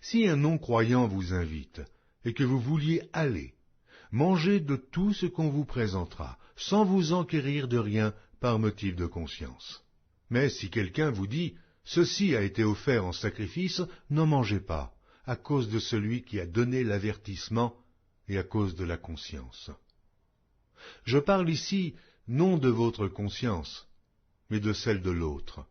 Si un non-croyant vous invite, et que vous vouliez aller, mangez de tout ce qu'on vous présentera, sans vous enquérir de rien par motif de conscience. Mais si quelqu'un vous dit « Ceci a été offert en sacrifice », n'en mangez pas, à cause de celui qui a donné l'avertissement et à cause de la conscience. Je parle ici non de votre conscience, mais de celle de l'autre.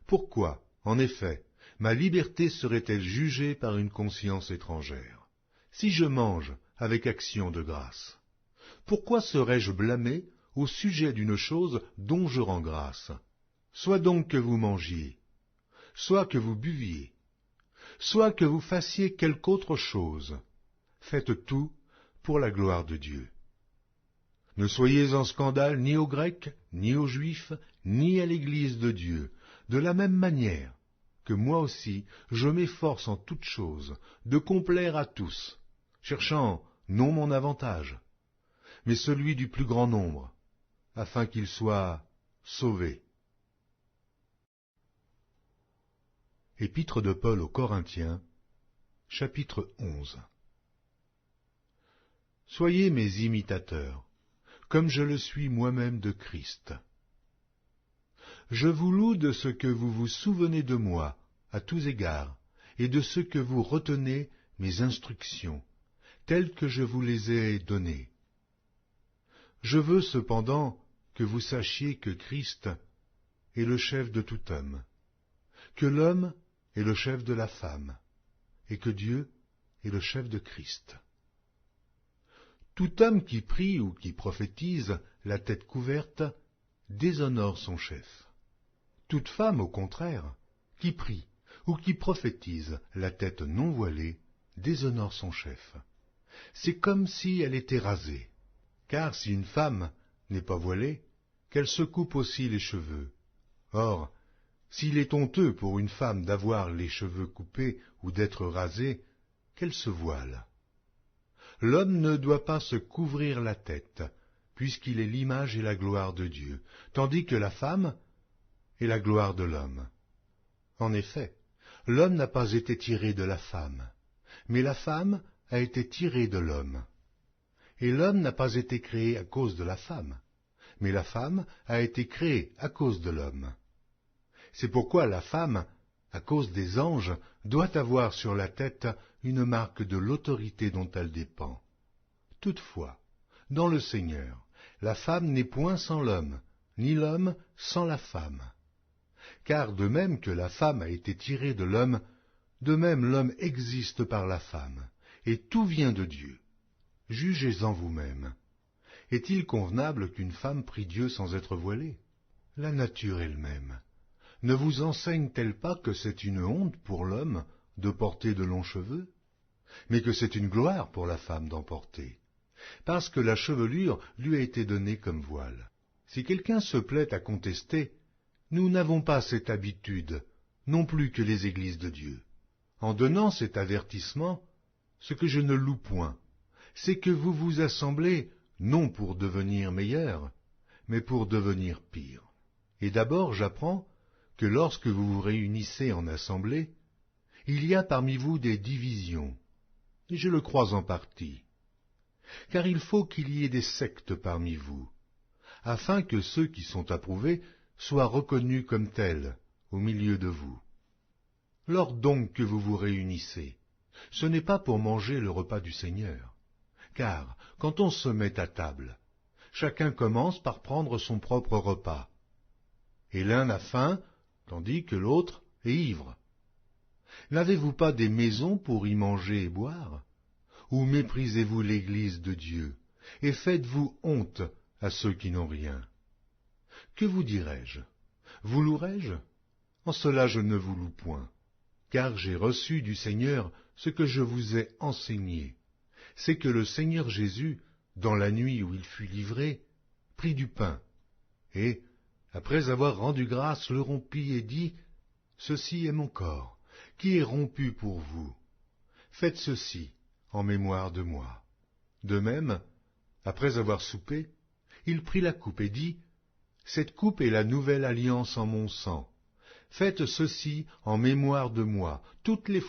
Pourquoi, en effet, ma liberté serait-elle jugée par une conscience étrangère, si je mange avec action de grâce? Pourquoi serais-je blâmé au sujet d'une chose dont je rends grâce? Soit donc que vous mangiez, soit que vous buviez, soit que vous fassiez quelque autre chose, faites tout pour la gloire de Dieu. Ne soyez en scandale ni aux Grecs, ni aux Juifs, ni à l'Église de Dieu, de la même manière que moi aussi je m'efforce en toutes choses de complaire à tous, cherchant non mon avantage, mais celui du plus grand nombre, afin qu'ils soient sauvés. Épître de Paul aux Corinthiens, chapitre 11. Soyez mes imitateurs, comme je le suis moi-même de Christ. Je vous loue de ce que vous vous souvenez de moi, à tous égards, et de ce que vous retenez mes instructions, telles que je vous les ai données. Je veux cependant que vous sachiez que Christ est le chef de tout homme, que l'homme est le chef de la femme, et que Dieu est le chef de Christ. Tout homme qui prie ou qui prophétise, la tête couverte, déshonore son chef. Toute femme, au contraire, qui prie ou qui prophétise, la tête non voilée, déshonore son chef. C'est comme si elle était rasée. Car si une femme n'est pas voilée, qu'elle se coupe aussi les cheveux. Or, s'il est honteux pour une femme d'avoir les cheveux coupés ou d'être rasée, qu'elle se voile. L'homme ne doit pas se couvrir la tête, puisqu'il est l'image et la gloire de Dieu, tandis que la femme est la gloire de l'homme. En effet, l'homme n'a pas été tiré de la femme, mais la femme a été tirée de l'homme. Et l'homme n'a pas été créé à cause de la femme, mais la femme a été créée à cause de l'homme. C'est pourquoi la femme, à cause des anges, doit avoir sur la tête une marque de l'autorité dont elle dépend. Toutefois, dans le Seigneur, la femme n'est point sans l'homme, ni l'homme sans la femme. Car de même que la femme a été tirée de l'homme, de même l'homme existe par la femme, et tout vient de Dieu. Jugez-en vous-même. Est-il convenable qu'une femme prie Dieu sans être voilée? La nature elle-même ne vous enseigne-t-elle pas que c'est une honte pour l'homme de porter de longs cheveux, mais que c'est une gloire pour la femme d'en porter, parce que la chevelure lui a été donnée comme voile? Si quelqu'un se plaît à contester, nous n'avons pas cette habitude, non plus que les églises de Dieu. En donnant cet avertissement, ce que je ne loue point, c'est que vous vous assemblez non pour devenir meilleurs, mais pour devenir pires. Et d'abord j'apprends que lorsque vous vous réunissez en assemblée, il y a parmi vous des divisions, et je le crois en partie. Car il faut qu'il y ait des sectes parmi vous, afin que ceux qui sont approuvés soient reconnus comme tels au milieu de vous. Lors donc que vous vous réunissez, ce n'est pas pour manger le repas du Seigneur, car quand on se met à table, chacun commence par prendre son propre repas, et l'un a faim, tandis que l'autre est ivre. N'avez-vous pas des maisons pour y manger et boire? Ou méprisez-vous l'Église de Dieu, et faites-vous honte à ceux qui n'ont rien? Que vous dirai-je? Vous louerai-je? En cela je ne vous loue point, car j'ai reçu du Seigneur ce que je vous ai enseigné. C'est que le Seigneur Jésus, dans la nuit où il fut livré, prit du pain, et, après avoir rendu grâce, le rompit et dit, « Ceci est mon corps, qui est rompu pour vous. Faites ceci en mémoire de moi. » De même, après avoir soupé, il prit la coupe et dit, « Cette coupe est la nouvelle alliance en mon sang. Faites ceci en mémoire de moi toutes les